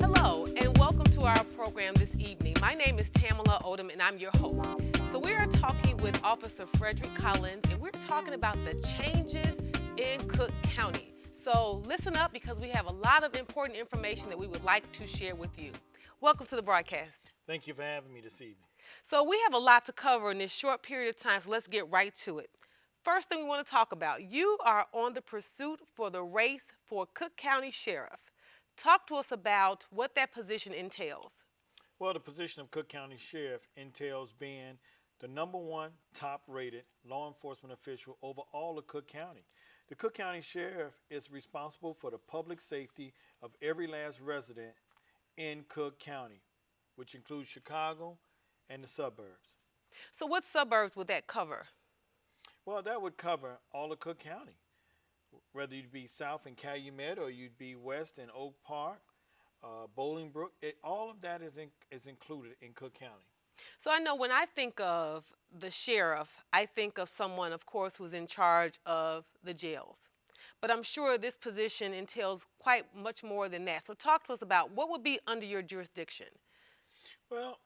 Hello, and welcome to our program this evening. My name is Tamela Odom, and I'm your host. So, we are talking with Officer Frederick Collins, and we're talking about the changes in Cook County. So, listen up because we have a lot of important information that we would like to share with you. Welcome to the broadcast. Thank you for having me this evening. So, we have a lot to cover in this short period of time, so let's get right to it. First thing we want to talk about, you are on the pursuit for the race for Cook County Sheriff. Talk to us about what that position entails. Well, the position of Cook County Sheriff entails being the number one top rated law enforcement official over all of Cook County. The Cook County Sheriff is responsible for the public safety of every last resident in Cook County, which includes Chicago and the suburbs. So, what suburbs would that cover? Well, that would cover all of Cook County, whether you'd be south in Calumet or you'd be west in Oak Park, Bolingbrook. All of that is included in Cook County. So, I know when I think of the sheriff, I think of someone, of course, who's in charge of the jails. But I'm sure this position entails quite much more than that. So, talk to us about what would be under your jurisdiction. Well,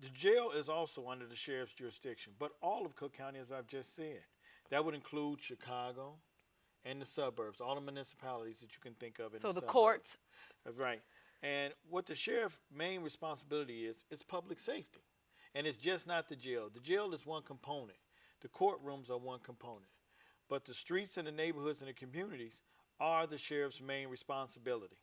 the jail is also under the sheriff's jurisdiction, but all of Cook County, as I've just said, that would include Chicago and the suburbs, all the municipalities that you can think of in So, the the suburbs. courts. That's right. And what the sheriff's main responsibility is public safety. And it's just not the jail. The jail is one component. The courtrooms are one component. But the streets and the neighborhoods and the communities are the sheriff's main responsibility.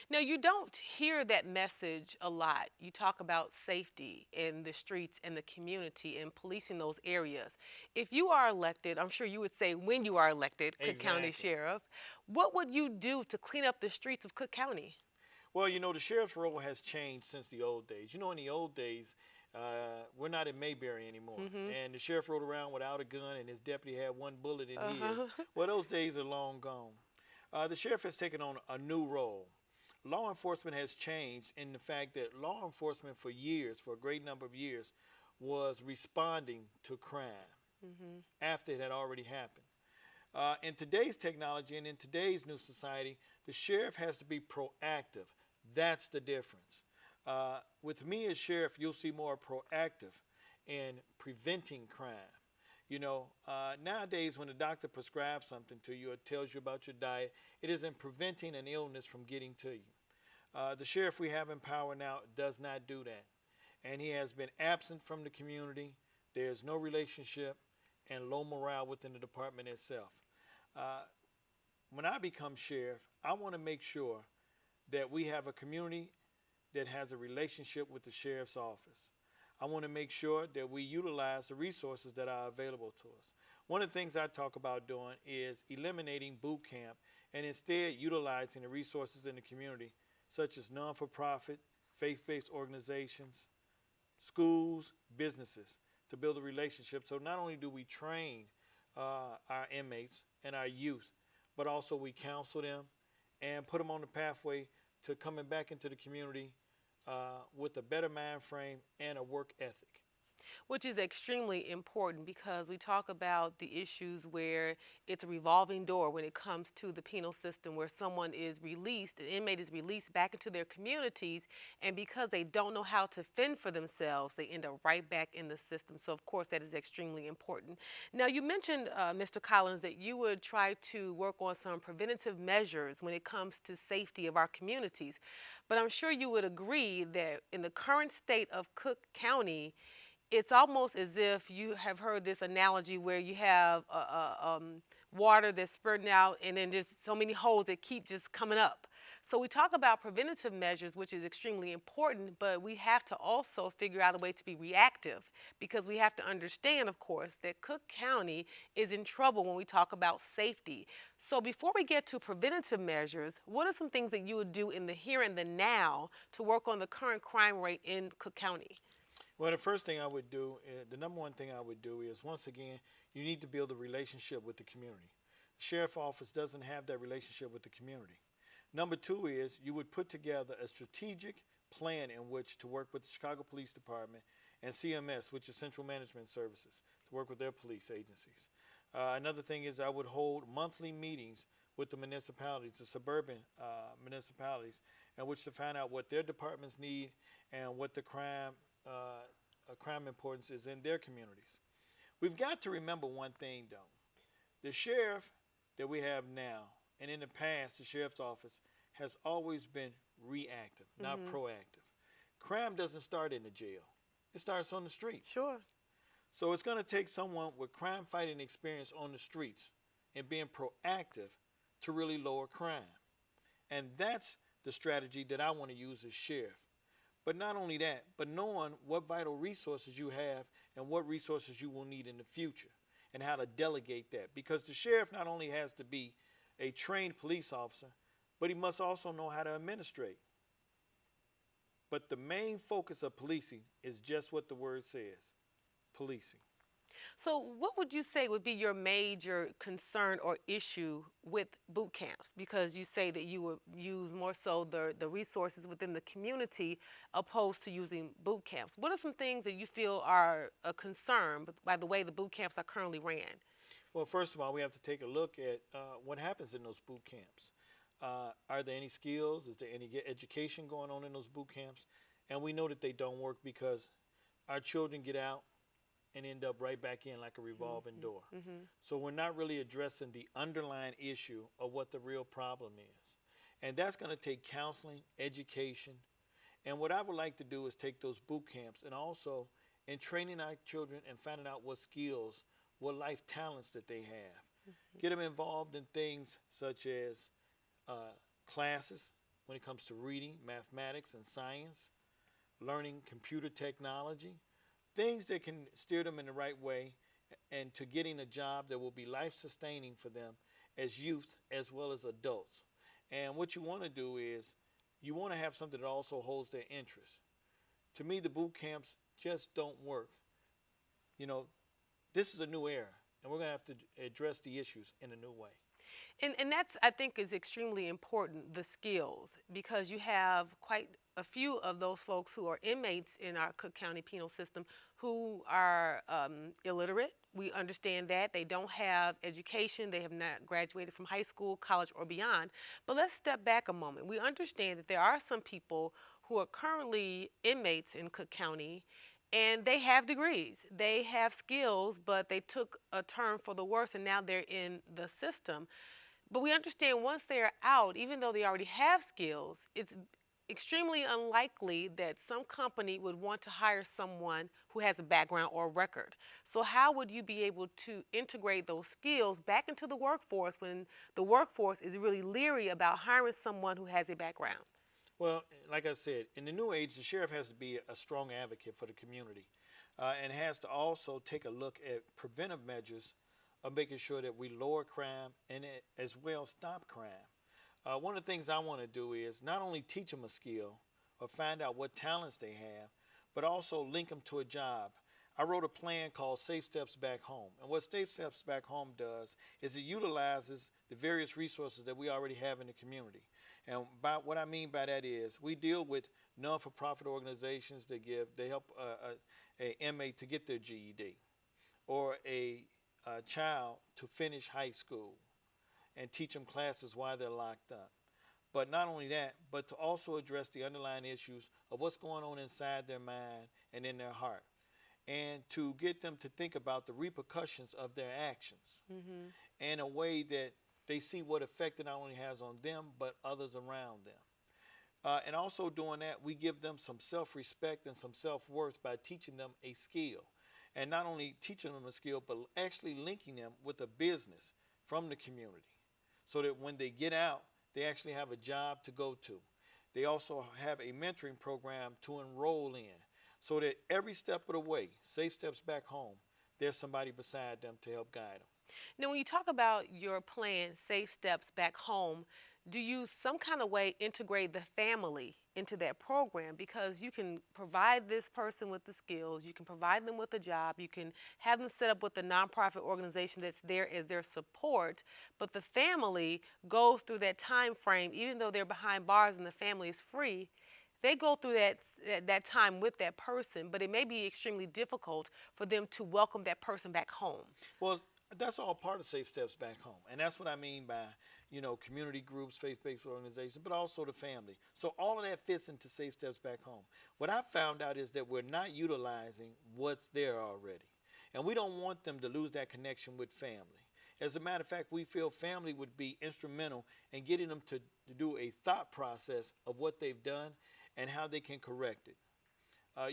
Now, you don't hear that message a lot. You talk about safety in the streets and the community and policing those areas. If you are elected, I'm sure you would say when you are elected, Cook County Exactly. Sheriff, what would you do to clean up the streets of Cook County? Well, the sheriff's role has changed since the old days. In the old days, we're not in Mayberry anymore. And the sheriff rode around without a gun and his deputy had one bullet in his. Well, those days are long gone. The sheriff has taken on a new role. Law enforcement has changed in the fact that law enforcement for years, for a great number of years, was responding to crime after it had already happened. In today's technology and in today's new society, the sheriff has to be proactive. That's the difference. With me as sheriff, you'll see more proactive in preventing crime. Nowadays when a doctor prescribes something to you or tells you about your diet, it is in preventing an illness from getting to you. The sheriff we have in power now does not do that. And he has been absent from the community. There's no relationship and low morale within the department itself. When I become sheriff, I want to make sure that we have a community that has a relationship with the sheriff's office. I want to make sure that we utilize the resources that are available to us. One of the things I talk about doing is eliminating boot camp and instead utilizing the resources in the community, such as non-for-profit, faith-based organizations, schools, businesses, to build a relationship. So not only do we train our inmates and our youth, but also we counsel them and put them on the pathway to coming back into the community with a better mind frame and a work ethic. Which is extremely important because we talk about the issues where it's a revolving door when it comes to the penal system, where someone is released, an inmate is released back into their communities, and because they don't know how to fend for themselves, they end up right back in the system. So, of course, that is extremely important. Now, you mentioned, Mr. Collins, that you would try to work on some preventative measures when it comes to safety of our communities. But I'm sure you would agree that in the current state of Cook County, it's almost as if you have heard this analogy where you have water that's spurting out and then just so many holes that keep just coming up. So we talk about preventative measures, which is extremely important, but we have to also figure out a way to be reactive because we have to understand, of course, that Cook County is in trouble when we talk about safety. So before we get to preventative measures, what are some things that you would do in the here and the now to work on the current crime rate in Cook County? Well, the first thing I would do, the number one thing I would do is, once again, you need to build a relationship with the community. The sheriff office doesn't have that relationship with the community. Number two is you would put together a strategic plan in which to work with the Chicago Police Department and CMS, which is Central Management Services, to work with their police agencies. Another thing is I would hold monthly meetings with the municipalities, the suburban municipalities, in which to find out what their departments need and what the crime importance is in their communities. We've got to remember one thing, though. The sheriff that we have now, and in the past, the sheriff's office has always been reactive, not proactive. Crime doesn't start in the jail. It starts on the streets. Sure. So it's going to take someone with crime fighting experience on the streets and being proactive to really lower crime. And that's the strategy that I want to use as sheriff. But not only that, but knowing what vital resources you have and what resources you will need in the future and how to delegate that. Because the sheriff not only has to be a trained police officer, but he must also know how to administrate. But the main focus of policing is just what the word says, policing. So what would you say would be your major concern or issue with boot camps? Because you say that you would use more so the resources within the community opposed to using boot camps. What are some things that you feel are a concern by the way the boot camps are currently ran? Well, first of all, we have to take a look at what happens in those boot camps. Are there any skills? Is there any education going on in those boot camps? And we know that they don't work because our children get out and end up right back in like a revolving door. So we're not really addressing the underlying issue of what the real problem is. And that's going to take counseling, education. And what I would like to do is take those boot camps and also in training our children and finding out what skills, what life talents that they have. Get them involved in things such as classes when it comes to reading, mathematics, and science, learning computer technology, things that can steer them in the right way and to getting a job that will be life-sustaining for them as youth as well as adults. And what you want to do is you want to have something that also holds their interest. To me, the boot camps just don't work. You know, this is a new era, and we're going to have to address the issues in a new way. And that's, I think, is extremely important, the skills, because you have quite a few of those folks who are inmates in our Cook County penal system who are illiterate. We understand that. They don't have education. They have not graduated from high school, college, or beyond. But let's step back a moment. We understand that there are some people who are currently inmates in Cook County and they have degrees, they have skills, but they took a turn for the worse and now they're in the system. But we understand once they're out, even though they already have skills, it's extremely unlikely that some company would want to hire someone who has a background or a record. So how would you be able to integrate those skills back into the workforce when the workforce is really leery about hiring someone who has a background? Well, like I said, in the new age, the sheriff has to be a strong advocate for the community and has to also take a look at preventive measures of making sure that we lower crime and as well stop crime. One of the things I want to do is not only teach them a skill or find out what talents they have, but also link them to a job. I wrote a plan called Safe Steps Back Home. And what Safe Steps Back Home does is it utilizes the various resources that we already have in the community. And what I mean by that is we deal with non-for-profit organizations that help a inmate to get their GED or a child to finish high school and teach them classes while they're locked up. But not only that, but to also address the underlying issues of what's going on inside their mind and in their heart, and to get them to think about the repercussions of their actions in a way that they see what effect it not only has on them, but others around them. And also doing that, we give them some self-respect and some self-worth by teaching them a skill. And not only teaching them a skill, but actually linking them with a business from the community so that when they get out, they actually have a job to go to. They also have a mentoring program to enroll in so that every step of the way, safe steps back home, there's somebody beside them to help guide them. Now, when you talk about your plan, Safe Steps Back Home, do you some kind of way integrate the family into that program? Because you can provide this person with the skills, you can provide them with a job, you can have them set up with a nonprofit organization that's there as their support, but the family goes through that time frame, even though they're behind bars and the family is free. They go through that time with that person, but it may be extremely difficult for them to welcome that person back home. Well, that's all part of Safe Steps Back Home. And that's what I mean by, community groups, faith-based organizations, but also the family. So all of that fits into Safe Steps Back Home. What I found out is that we're not utilizing what's there already. And we don't want them to lose that connection with family. As a matter of fact, we feel family would be instrumental in getting them to do a thought process of what they've done and how they can correct it.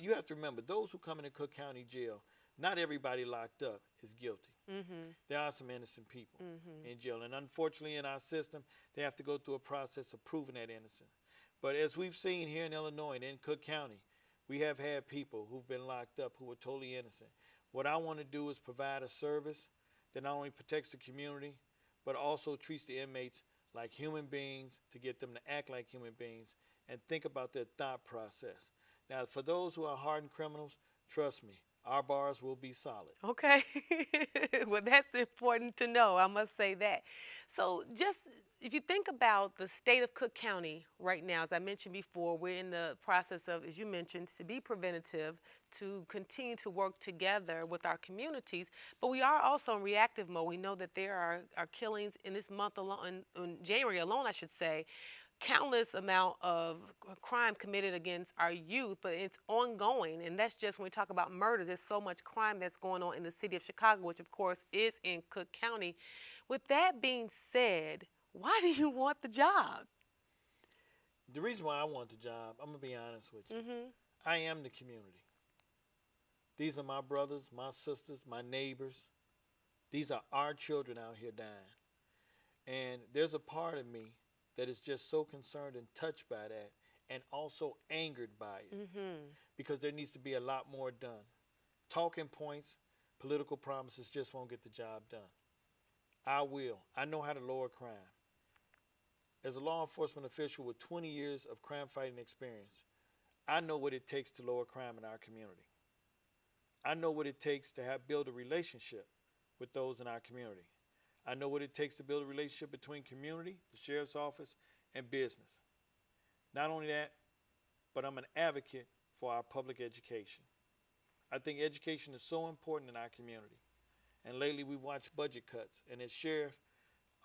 You have to remember, those who come into Cook County Jail, not everybody locked up is guilty. There are some innocent people in jail. And unfortunately, in our system, they have to go through a process of proving that innocent. But as we've seen here in Illinois and in Cook County, we have had people who've been locked up who were totally innocent. What I want to do is provide a service that not only protects the community, but also treats the inmates like human beings, to get them to act like human beings and think about their thought process. Now, for those who are hardened criminals, trust me, our bars will be solid. Okay. Well, that's important to know. I must say that. So just if you think about the state of Cook County right now, as I mentioned before, we're in the process of, as you mentioned, to be preventative, to continue to work together with our communities, but we are also in reactive mode. We know that there are killings in this month alone, in January alone, I should say, countless amount of crime committed against our youth, but it's ongoing. And that's just when we talk about murders. There's so much crime that's going on in the city of Chicago, which of course is in Cook County. With that being said, why do you want the job? The reason why I want the job, I'm going to be honest with you. I am the community. These are my brothers, my sisters, my neighbors. These are our children out here dying. And there's a part of me that is just so concerned and touched by that, and also angered by it, because there needs to be a lot more done. Talking points, political promises just won't get the job done. I will. I know how to lower crime. As a law enforcement official with 20 years of crime fighting experience, I know what it takes to lower crime in our community. I know what it takes to build a relationship with those in our community. I know what it takes to build a relationship between community, the sheriff's office, and business. Not only that, but I'm an advocate for our public education. I think education is so important in our community. And lately we've watched budget cuts. And as sheriff,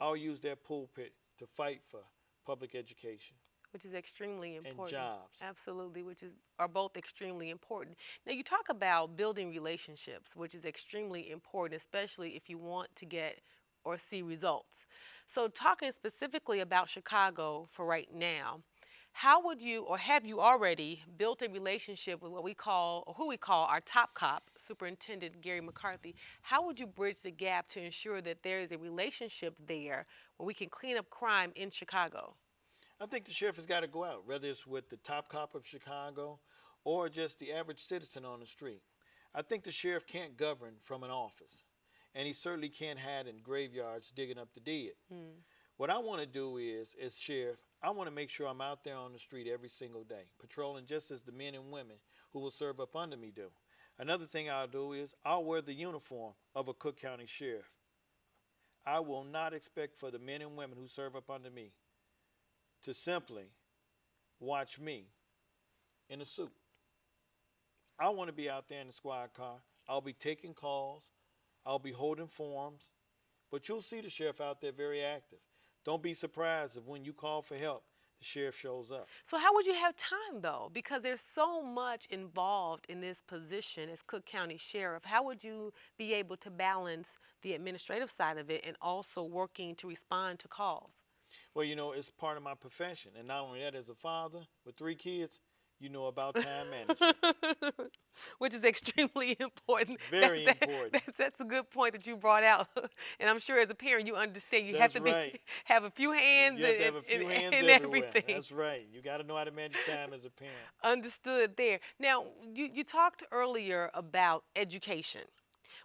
I'll use that pulpit to fight for public education. Which is extremely important. And jobs. Absolutely, are both extremely important. Now, you talk about building relationships, which is extremely important, especially if you want to get or see results. So talking specifically about Chicago for right now, how would you, or have you already built a relationship with what we call, or who we call our top cop, Superintendent Gary McCarthy? How would you bridge the gap to ensure that there is a relationship there where we can clean up crime in Chicago? I think the sheriff has got to go out, whether it's with the top cop of Chicago or just the average citizen on the street. I think the sheriff can't govern from an office, and he certainly can't hide in graveyards digging up the dead. What I want to do is, as sheriff, I want to make sure I'm out there on the street every single day, patrolling just as the men and women who will serve up under me do. Another thing I'll do is I'll wear the uniform of a Cook County sheriff. I will not expect for the men and women who serve up under me to simply watch me in a suit. I want to be out there in the squad car. I'll be taking calls. I'll be holding forms. But you'll see the sheriff out there very active. Don't be surprised if when you call for help, the sheriff shows up. So how would you have time, though? Because there's so much involved in this position as Cook County Sheriff. How would you be able to balance the administrative side of it and also working to respond to calls? Well, it's part of my profession. And not only that, as a father with 3 kids, you know about time management. Which is extremely important. Very important. That's a good point that you brought out. And I'm sure as a parent you understand you have That's to be right. have a few hands You have to have a few hands in everywhere. everything. That's right. You got to know how to manage time as a parent. Understood there. Now, you talked earlier about education,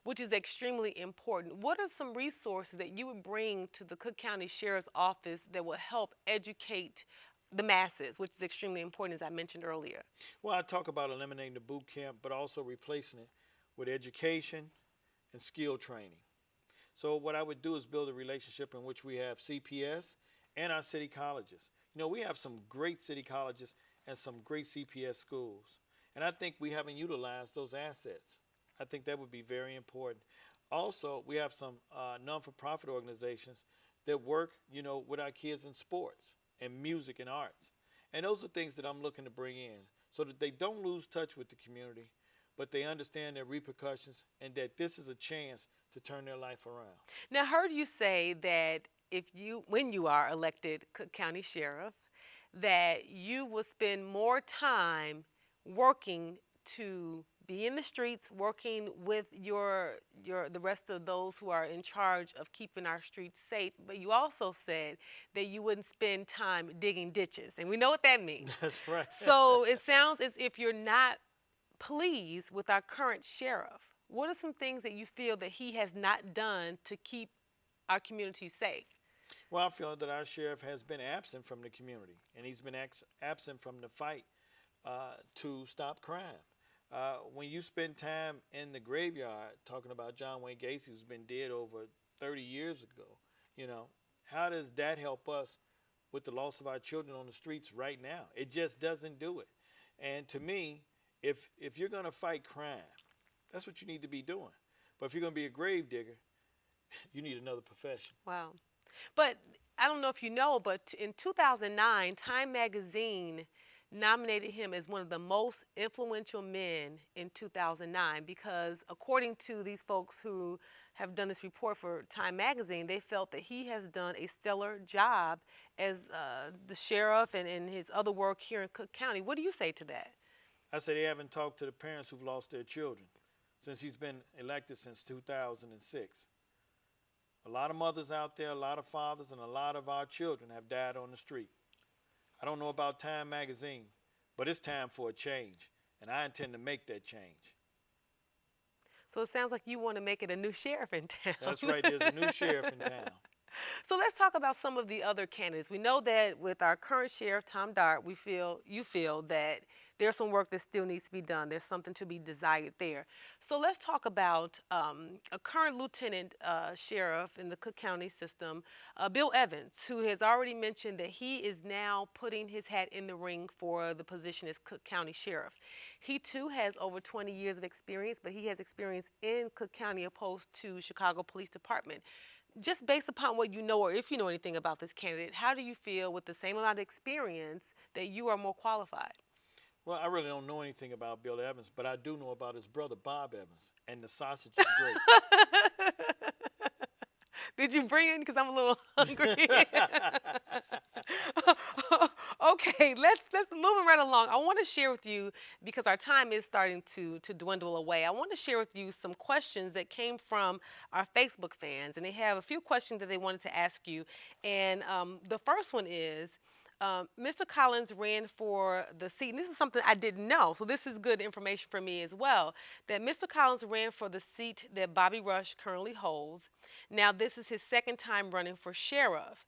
which is extremely important. What are some resources that you would bring to the Cook County Sheriff's Office that will help educate the masses, which is extremely important, as I mentioned earlier? Well, I talk about eliminating the boot camp, but also replacing it with education and skill training. So what I would do is build a relationship in which we have CPS and our city colleges. You know, we have some great city colleges and some great CPS schools. And I think we haven't utilized those assets. I think that would be very important. Also, we have some non-for-profit organizations that work, you know, with our kids in sports and music and arts. And those are things that I'm looking to bring in so that they don't lose touch with the community, but they understand their repercussions and that this is a chance to turn their life around. Now, I heard you say that when you are elected Cook County Sheriff, that you will spend more time working to be in the streets, working with the rest of those who are in charge of keeping our streets safe. But you also said that you wouldn't spend time digging ditches, and we know what that means. That's right. So it sounds as if you're not pleased with our current sheriff. What are some things that you feel that he has not done to keep our community safe? Well, I feel that our sheriff has been absent from the community, and he's been absent from the fight to stop crime. When you spend time in the graveyard talking about John Wayne Gacy, who's been dead over 30 years ago, you know, how does that help us with the loss of our children on the streets right now? It just doesn't do it. And to me, if you're going to fight crime, that's what you need to be doing. But if you're going to be a grave digger, you need another profession. Wow. But I don't know if you know, but in 2009, Time Magazine nominated him as one of the most influential men in 2009 because according to these folks who have done this report for Time Magazine, they felt that he has done a stellar job as the sheriff and in his other work here in Cook County. What do you say to that? I say they haven't talked to the parents who've lost their children since he's been elected since 2006. A lot of mothers out there, a lot of fathers, and a lot of our children have died on the street. I don't know about Time Magazine, but it's time for a change, and I intend to make that change. So it sounds like you want to make it a new sheriff in town. That's right, there's a new sheriff in town. So let's talk about some of the other candidates. We know that with our current sheriff, Tom Dart, you feel that there's some work that still needs to be done. There's something to be desired there. So let's talk about a current lieutenant sheriff in the Cook County system, Bill Evans, who has already mentioned that he is now putting his hat in the ring for the position as Cook County Sheriff. He too has over 20 years of experience, but he has experience in Cook County opposed to Chicago Police Department. Just based upon what you know, or if you know anything about this candidate, how do you feel with the same amount of experience that you are more qualified? Well, I really don't know anything about Bill Evans, but I do know about his brother, Bob Evans, and the sausage is great. Did you bring it? Because I'm a little hungry. Okay, let's move right along. I want to share with you, because our time is starting to dwindle away, I want to share with you some questions that came from our Facebook fans. And they have a few questions that they wanted to ask you. And the first one is, Mr. Collins ran for the seat, and this is something I didn't know, so this is good information for me as well, that Mr. Collins ran for the seat that Bobby Rush currently holds. Now, this is his second time running for sheriff.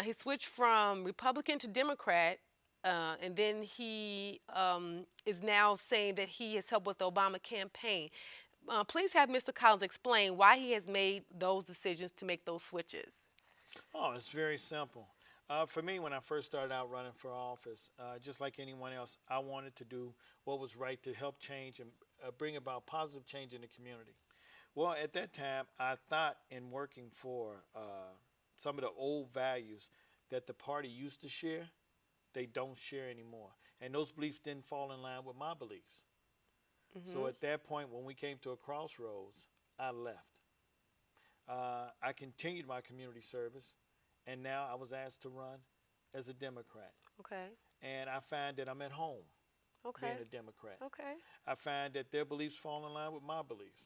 He switched from Republican to Democrat, and then he is now saying that he has helped with the Obama campaign. Please have Mr. Collins explain why he has made those decisions to make those switches. Oh, it's very simple. For me, when I first started out running for office, just like anyone else, I wanted to do what was right to help change and bring about positive change in the community. Well, at that time, I thought in working for some of the old values that the party used to share, they don't share anymore. And those beliefs didn't fall in line with my beliefs. Mm-hmm. So at that point, when we came to a crossroads, I left. I continued my community service. And now I was asked to run as a Democrat. Okay. And I find that I'm at home. Okay. being a Democrat. Okay. I find that their beliefs fall in line with my beliefs.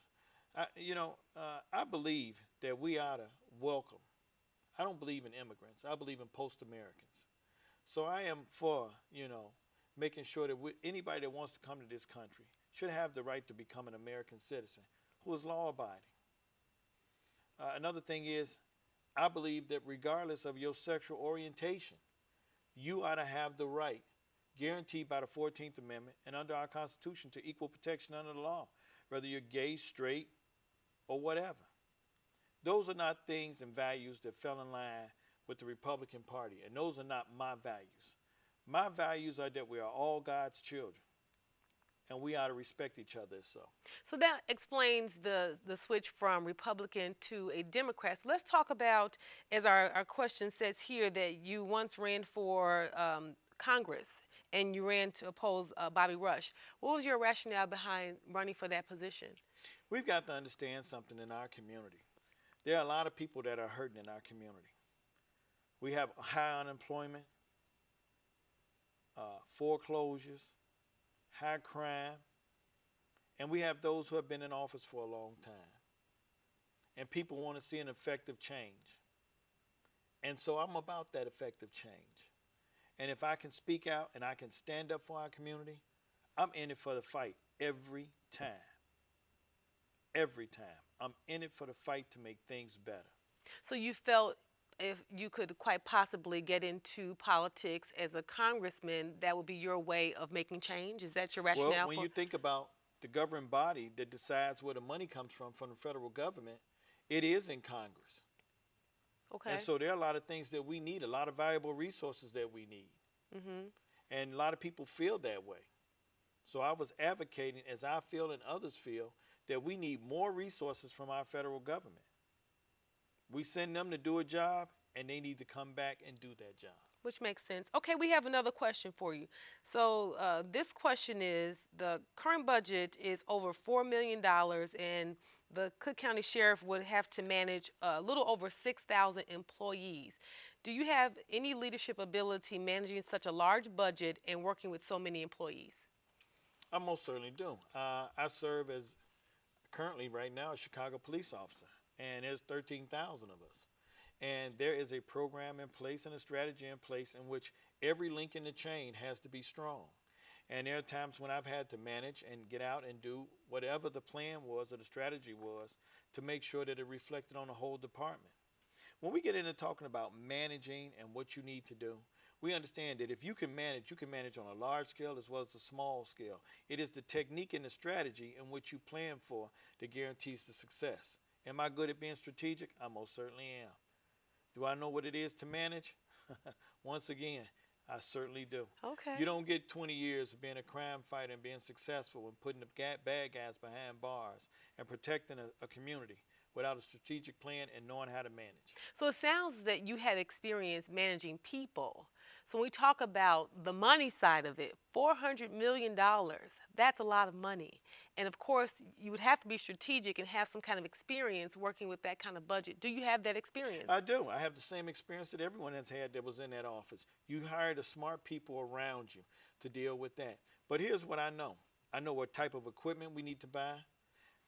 I believe that we ought to welcome. I don't believe in immigrants. I believe in post-Americans. So I am for, making sure that anybody that wants to come to this country should have the right to become an American citizen who is law-abiding. Another thing is, I believe that regardless of your sexual orientation, you ought to have the right, guaranteed by the 14th Amendment and under our Constitution, to equal protection under the law, whether you're gay, straight, or whatever. Those are not things and values that fell in line with the Republican Party, and those are not my values. My values are that we are all God's children, and we ought to respect each other as so. So that explains the switch from Republican to a Democrat. So let's talk about, as our question says here, that you once ran for Congress and you ran to oppose Bobby Rush. What was your rationale behind running for that position? We've got to understand something in our community. There are a lot of people that are hurting in our community. We have high unemployment, foreclosures, high crime, and we have those who have been in office for a long time. And people want to see an effective change. And so I'm about that effective change. And if I can speak out and I can stand up for our community, I'm in it for the fight every time. Every time. I'm in it for the fight to make things better. So you felt if you could quite possibly get into politics as a congressman, that would be your way of making change? Is that your rationale? Well, when you think about the governing body that decides where the money comes from the federal government, it is in Congress. Okay. And so there are a lot of things that we need, a lot of valuable resources that we need. Mm-hmm. And a lot of people feel that way. So I was advocating, as I feel and others feel, that we need more resources from our federal government. We send them to do a job, and they need to come back and do that job. Which makes sense. Okay, we have another question for you. So this question is, the current budget is over $4 million, and the Cook County Sheriff would have to manage a little over 6,000 employees. Do you have any leadership ability managing such a large budget and working with so many employees? I most certainly do. I serve as currently right now a Chicago police officer, and there's 13,000 of us. And there is a program in place and a strategy in place in which every link in the chain has to be strong. And there are times when I've had to manage and get out and do whatever the plan was or the strategy was to make sure that it reflected on the whole department. When we get into talking about managing and what you need to do, we understand that if you can manage on a large scale as well as a small scale. It is the technique and the strategy in which you plan for that guarantees the success. Am I good at being strategic? I most certainly am. Do I know what it is to manage? Once again, I certainly do. Okay. You don't get 20 years of being a crime fighter and being successful and putting the bad guys behind bars and protecting a community without a strategic plan and knowing how to manage. So it sounds that you have experience managing people. So when we talk about the money side of it, $400 million, that's a lot of money. And of course, you would have to be strategic and have some kind of experience working with that kind of budget. Do you have that experience? I do. I have the same experience that everyone has had that was in that office. You hired the smart people around you to deal with that. But here's what I know. I know what type of equipment we need to buy.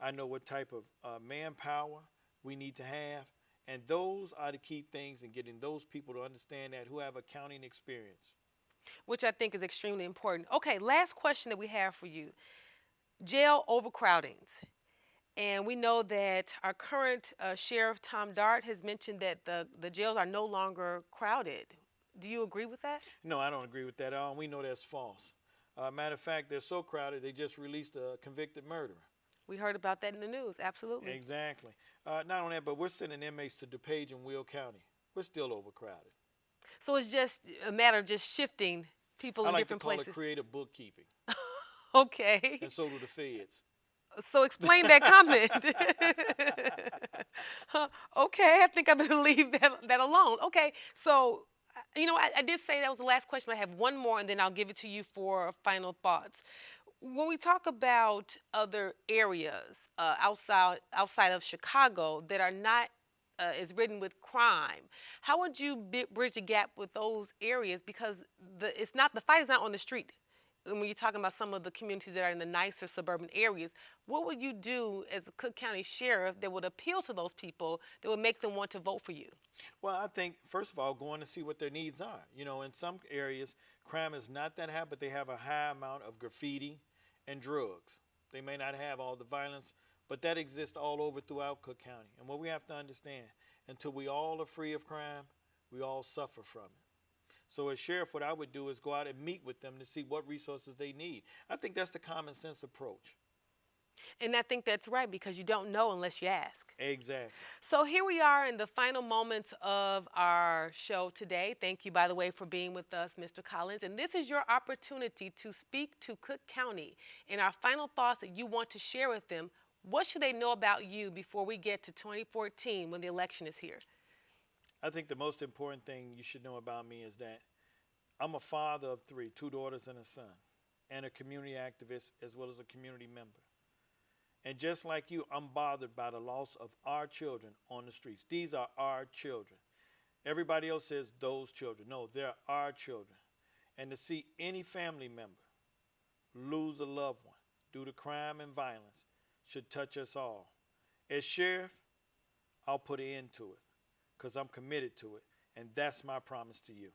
I know what type of manpower we need to have. And those are the key things in getting those people to understand that who have accounting experience. Which I think is extremely important. Okay, last question that we have for you. Jail overcrowdings. And we know that our current Sheriff Tom Dart has mentioned that the jails are no longer crowded. Do you agree with that? No, I don't agree with that at all. We know that's false. Matter of fact, they're so crowded, they just released a convicted murderer. We heard about that in the news, absolutely. Exactly. Not only that, but we're sending inmates to DuPage and Will County. We're still overcrowded. So it's just a matter of just shifting people in different places. I like to call it creative bookkeeping. Okay. And so do the feds. So explain that comment. Okay, I think I'm going to leave that alone. Okay, so, I did say that was the last question. I have one more, and then I'll give it to you for final thoughts. When we talk about other areas outside of Chicago that are not as ridden with crime, how would you bridge the gap with those areas? Because the fight is not on the street. when you're talking about some of the communities that are in the nicer suburban areas, what would you do as a Cook County sheriff that would appeal to those people, that would make them want to vote for you? Well, I think, first of all, going to see what their needs are. In some areas, crime is not that high, but they have a high amount of graffiti and drugs. They may not have all the violence, but that exists all over throughout Cook County. And what we have to understand, until we all are free of crime, we all suffer from it. So as sheriff, what I would do is go out and meet with them to see what resources they need. I think that's the common sense approach. And I think that's right, because you don't know unless you ask. Exactly. So here we are in the final moments of our show today. Thank you, by the way, for being with us, Mr. Collins. And this is your opportunity to speak to Cook County. And our final thoughts that you want to share with them, what should they know about you before we get to 2014 when the election is here? I think the most important thing you should know about me is that I'm a father of 3, 2 daughters and a son, and a community activist as well as a community member. And just like you, I'm bothered by the loss of our children on the streets. These are our children. Everybody else says those children. No, they're our children. And to see any family member lose a loved one due to crime and violence should touch us all. As sheriff, I'll put an end to it because I'm committed to it. And that's my promise to you.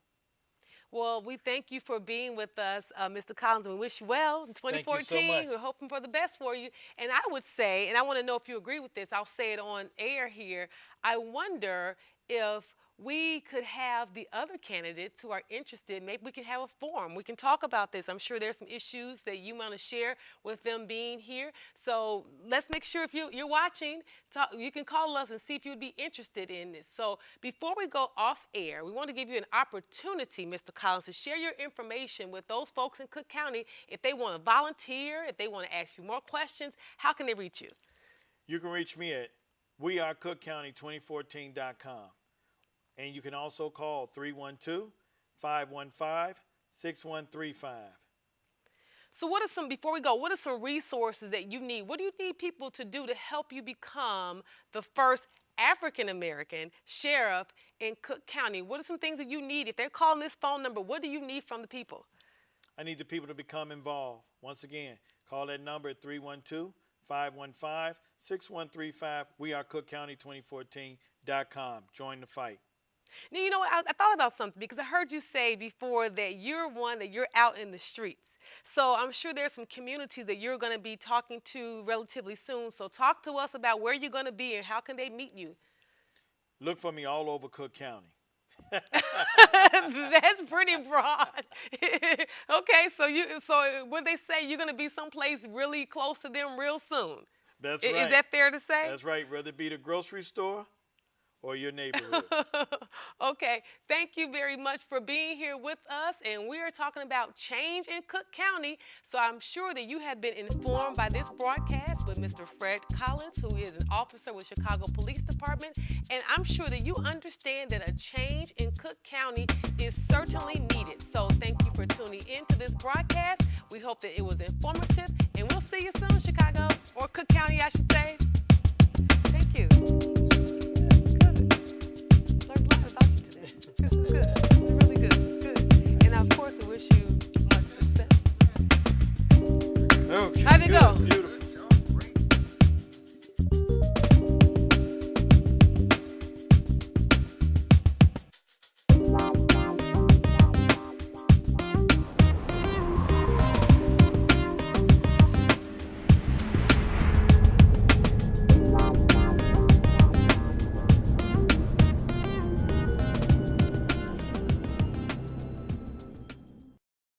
Well, we thank you for being with us, Mr. Collins, and we wish you well in 2014. Thank you so much. We're hoping for the best for you. And I would say, and I want to know if you agree with this, I'll say it on air here, I wonder if we could have the other candidates who are interested, maybe we can have a forum. We can talk about this. I'm sure there's some issues that you want to share with them being here. So let's make sure if you're watching, you can call us and see if you'd be interested in this. So before we go off air, we want to give you an opportunity, Mr. Collins, to share your information with those folks in Cook County. If they want to volunteer, if they want to ask you more questions, how can they reach you? You can reach me at wearecookcounty2014.com. And you can also call 312-515-6135. So before we go, what are some resources that you need? What do you need people to do to help you become the first African-American sheriff in Cook County? What are some things that you need? If they're calling this phone number, what do you need from the people? I need the people to become involved. Once again, call that number at 312-515-6135. wearecookcounty2014.com. Join the fight. Now, you know what? I thought about something because I heard you say before that you're out in the streets. So I'm sure there's some communities that you're going to be talking to relatively soon. So talk to us about where you're going to be and how can they meet you. Look for me all over Cook County. That's pretty broad. Okay, so when they say you're going to be someplace really close to them real soon. That's right. Is that fair to say? That's right. Whether it be the grocery store or your neighborhood. Okay, thank you very much for being here with us. And we are talking about change in Cook County. So I'm sure that you have been informed by this broadcast with Mr. Fred Collins, who is an officer with Chicago Police Department. And I'm sure that you understand that a change in Cook County is certainly needed. So thank you for tuning in to this broadcast. We hope that it was informative. And we'll see you soon, Chicago, or Cook County, I should say. Thank you.